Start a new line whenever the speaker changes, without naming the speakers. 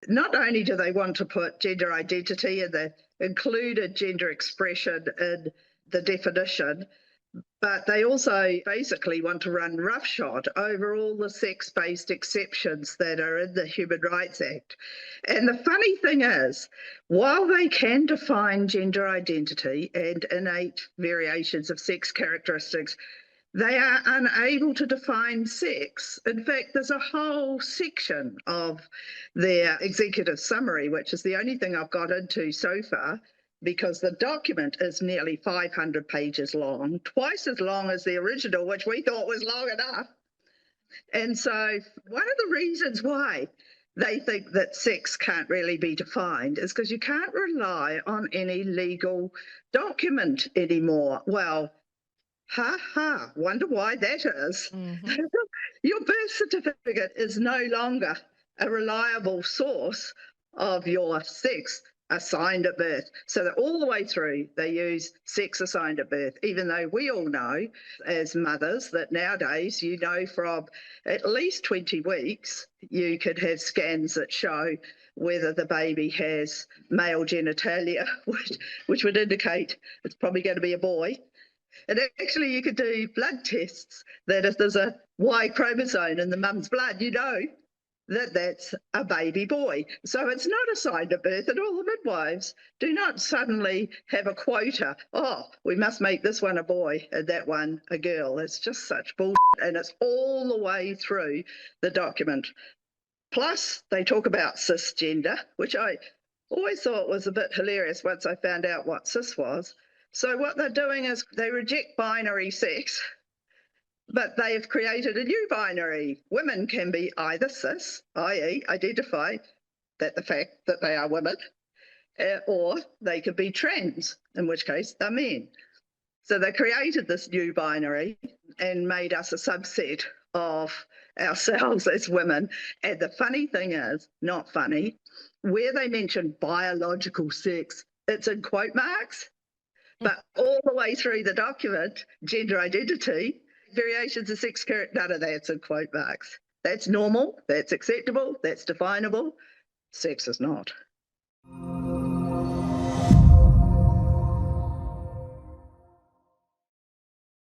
not only do they want to put gender identity and the included gender expression in the definition, but they also basically want to run roughshod over all the sex-based exceptions that are in the Human Rights Act. And the funny thing is, while they can define gender identity and innate variations of sex characteristics, they are unable to define sex. In fact, there's a whole section of their executive summary, which is the only thing I've got into so far, because the document is nearly 500 pages long, twice as long as the original, which we thought was long enough. And so one of the reasons why they think that sex can't really be defined is because you can't rely on any legal document anymore. Well, wonder why that is.
Mm-hmm.
Your birth certificate is no longer a reliable source of your sex assigned at birth. So that all the way through, they use sex assigned at birth, even though we all know as mothers that nowadays, you know, from at least 20 weeks, you could have scans that show whether the baby has male genitalia, which would indicate it's probably going to be a boy. And actually, you could do blood tests that if there's a Y chromosome in the mum's blood, you know that that's a baby boy. So it's not assigned at birth, and all the midwives do not suddenly have a quota. Oh, we must make this one a boy and that one a girl. It's just such bullshit, and it's all the way through the document. Plus, they talk about cisgender, which I always thought was a bit hilarious once I found out what cis was. So what they're doing is they reject binary sex, but they have created a new binary. Women can be either cis, i.e. identify that the fact that they are women, or they could be trans, in which case they're men. So they created this new binary and made us a subset of ourselves as women. And the funny thing is, not funny, where they mention biological sex, it's in quote marks. But all the way through the document, gender identity, variations of sex character, none of that's in quote marks. That's normal, that's acceptable, that's definable. Sex is not.